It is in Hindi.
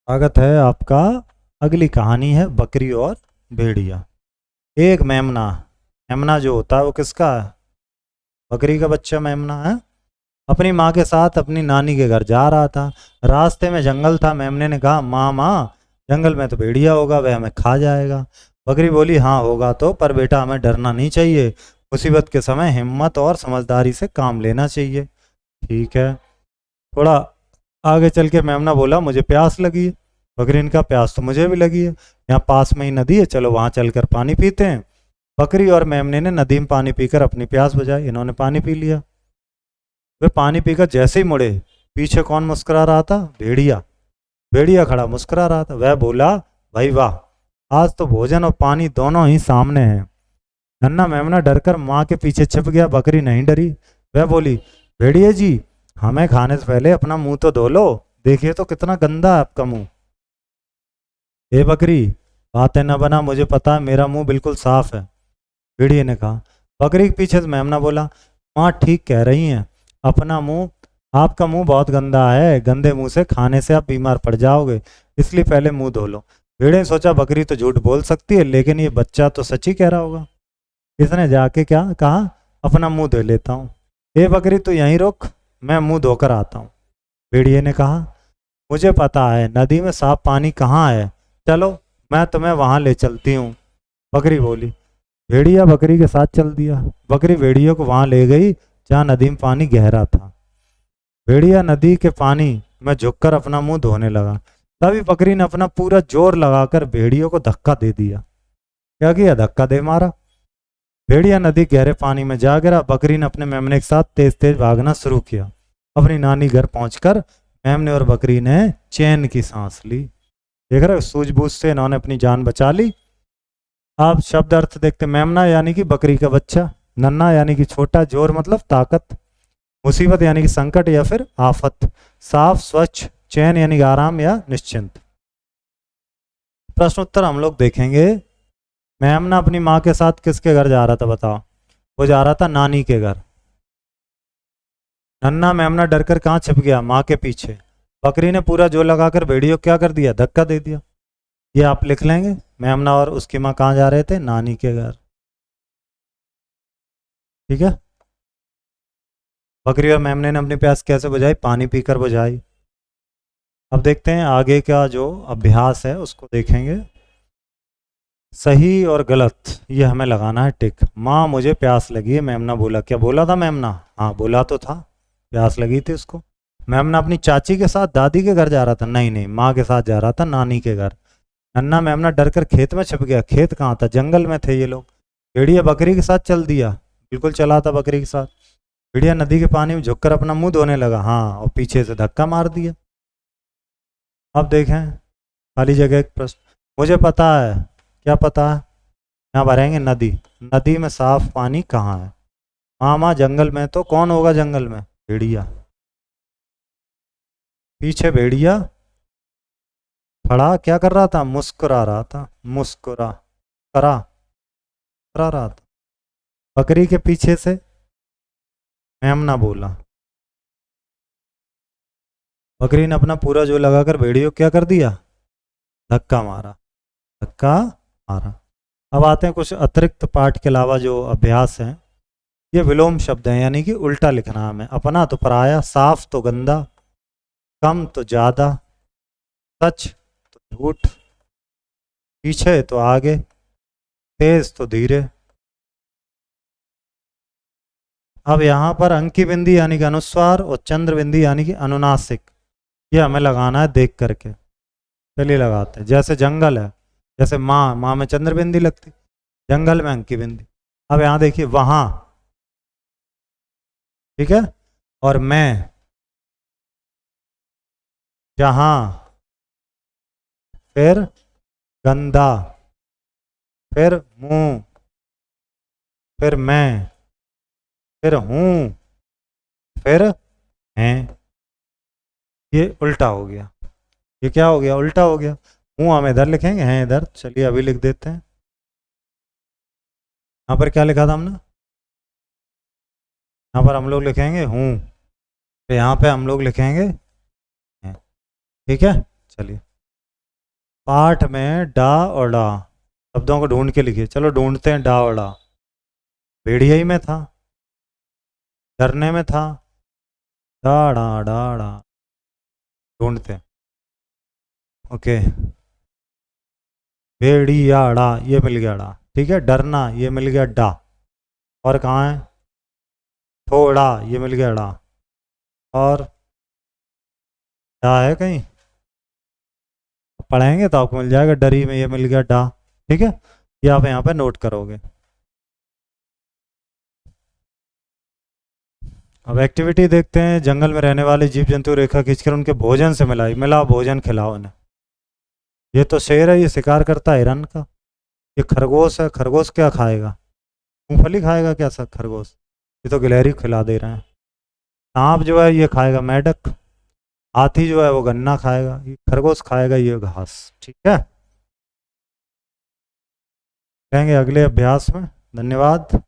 स्वागत है आपका। अगली कहानी है बकरी और भेड़िया। एक मेमना, मेमना जो होता है वो किसका है? बकरी का बच्चा मेमना है। अपनी माँ के साथ अपनी नानी के घर जा रहा था। रास्ते में जंगल था। मेमने ने कहा, माँ माँ, जंगल में तो भेड़िया होगा, वह हमें खा जाएगा। बकरी बोली, हाँ होगा तो, पर बेटा हमें डरना नहीं चाहिए। मुसीबत के समय हिम्मत और समझदारी से काम लेना चाहिए। ठीक है। थोड़ा आगे चल के मेमना बोला, मुझे प्यास लगी है। बकरी ने कहा, प्यास तो मुझे भी लगी है, यहाँ पास में ही नदी है, चलो वहां चलकर पानी पीते हैं। बकरी और मेमने ने नदी में पानी पीकर अपनी प्यास बुझाई। इन्होंने पानी पी लिया। वे पानी पीकर जैसे ही मुड़े, पीछे कौन मुस्कुरा रहा था? भेड़िया। भेड़िया खड़ा मुस्कुरा रहा था। वह बोला, भाई वाह, आज तो भोजन और पानी दोनों ही सामने हैं। नन्ना मेमना डरकर माँ के पीछे छिप गया। बकरी नहीं डरी। वह बोली, भेड़िए जी, हमें खाने से पहले अपना मुंह तो धो लो, देखिए तो कितना गंदा है आपका मुंह। हे बकरी, बातें न बना, मुझे पता है मेरा मुंह बिल्कुल साफ है, भेड़िए ने कहा। बकरी के पीछे से मेमना बोला, माँ ठीक कह रही हैं, अपना मुंह, आपका मुंह बहुत गंदा है, गंदे मुंह से खाने से आप बीमार पड़ जाओगे, इसलिए पहले मुंह धो लो। भेड़िए ने सोचा, बकरी तो झूठ बोल सकती है, लेकिन ये बच्चा तो सच ही कह रहा होगा। इसने जाके क्या कहा, अपना मुंह धो लेता हूँ। हे बकरी, तू यहीं रुक, मैं मुंह धोकर आता हूँ। भेड़िए ने कहा, मुझे पता है नदी में साफ पानी कहाँ है, चलो मैं तुम्हें वहां ले चलती हूँ। बकरी बोली। भेड़िया बकरी के साथ चल दिया। बकरी भेड़िया को वहां ले गई जहाँ नदी में पानी गहरा था। भेड़िया नदी के पानी में झुककर अपना मुंह धोने लगा। तभी बकरी ने अपना पूरा जोर लगाकर भेड़िया को धक्का दे दिया। क्या किया? धक्का दे मारा। भेड़िया नदी गहरे पानी में जा गिरा। बकरी ने अपने मेमने के साथ तेज तेज भागना शुरू किया। अपनी नानी घर पहुंचकर मेमने और बकरी ने चैन की सांस ली। देख रहे हो, सूझबूझ से इन्होंने अपनी जान बचा ली। आप शब्द अर्थ देखते। मेमना यानी कि बकरी का बच्चा, नन्ना यानी कि छोटा, जोर मतलब ताकत, मुसीबत यानी कि संकट या फिर आफत, साफ स्वच्छ, चैन यानी कि आराम या निश्चिंत। प्रश्न उत्तर हम लोग देखेंगे। मेमना अपनी माँ के साथ किसके घर जा रहा था बताओ? वो जा रहा था नानी के घर। नन्ना मेमना डरकर कहाँ छिप गया? माँ के पीछे। बकरी ने पूरा जोर लगाकर भेड़ियों को क्या कर दिया? धक्का दे दिया। ये आप लिख लेंगे। मेमना और उसकी माँ कहाँ जा रहे थे? नानी के घर। ठीक है। बकरी और मेमने ने अपनी प्यास कैसे बुझाई? पानी पीकर बुझाई। अब देखते हैं आगे का जो अभ्यास है उसको देखेंगे। सही और गलत ये हमें लगाना है टिक। माँ मुझे प्यास लगी है, मेमना बोला। क्या बोला था मेमना? हाँ बोला तो था, प्यास लगी थी उसको। मेमना अपनी चाची के साथ दादी के घर जा रहा था? नहीं नहीं, माँ के साथ जा रहा था नानी के घर। नन्ना मेमना डरकर खेत में छिप गया। खेत कहाँ था? जंगल में थे ये लोग। भेड़िया बकरी के साथ चल दिया? बिल्कुल चला था बकरी के साथ। भेड़िया नदी के पानी में झुककर अपना मुंह धोने लगा। हाँ, और पीछे से धक्का मार दिया। अब देखें खाली जगह एक प्रश्न। मुझे पता है। क्या पता है? यहाँ भरेंगे नदी। नदी में साफ पानी कहाँ है? मामा जंगल में। तो कौन होगा जंगल में? भेड़िया। पीछे भेड़िया खड़ा क्या कर रहा था? मुस्कुरा रहा था। मुस्कुरा करा करा रहा था। बकरी के पीछे से मेमना बोला। बकरी ने अपना पूरा जो लगाकर भेड़ियों को क्या कर दिया? धक्का मारा। धक्का मारा। अब आते हैं कुछ अतिरिक्त पाठ के अलावा जो अभ्यास हैं। ये विलोम शब्द हैं, यानी कि उल्टा लिखना हमें। अपना तो पराया, साफ तो गंदा, कम तो ज्यादा, सच तो झूठ, पीछे तो आगे, तेज तो धीरे। अब यहाँ पर अंकी बिंदी यानी कि अनुस्वार और चंद्र बिंदी यानी कि अनुनासिक, ये हमें लगाना है देख करके। चलिए लगाते हैं। जैसे जंगल है, जैसे माँ, माँ में चंद्र बिंदी लगती, जंगल में अंकी बिंदी। अब यहाँ देखिए, वहां, ठीक है, और मैं, जहां, फिर गंदा, फिर मुंह, फिर मैं, फिर हूं, फिर हैं। ये उल्टा हो गया। ये क्या हो गया? उल्टा हो गया। हूं हम इधर लिखेंगे, हैं इधर। चलिए अभी लिख देते हैं। यहाँ पर क्या लिखा था हमने? यहाँ पर हम लोग लिखेंगे हूं, तो यहाँ पे हम लोग लिखेंगे हैं। ठीक है, चलिए। पाठ में डा और डा शब्दों को ढूंढ के लिखिए। चलो ढूंढते हैं डा और डा। भेड़िया ही में था, डरने में था, डा डा डा डा, ढूंढते हैं। ओके, भेड़ियाड़ा ये मिल गया डा, ठीक है। डरना ये मिल गया डा, और कहाँ है, थोड़ा ये मिल गया डा, और डा है कहीं, पढ़ेंगे तो आपको मिल जाएगा। डरी में ये मिल गया डा, ठीक है। ये आप यहाँ पे नोट करोगे। अब एक्टिविटी देखते हैं। जंगल में रहने वाले जीव जंतु रेखा खींचकर उनके भोजन से मिलाई, मिला भोजन खिलाओ उन्हें। ये तो शेर है, ये शिकार करता है हिरन का। ये खरगोश है, खरगोश क्या खाएगा, मूंगफली खाएगा क्या सर खरगोश, ये तो गिलहरी खिला दे रहे हैं। सांप जो है ये खाएगा मेढक, हाथी जो है वो गन्ना खाएगा, ये खरगोश खाएगा ये घास, ठीक है। कहेंगे अगले अभ्यास में। धन्यवाद।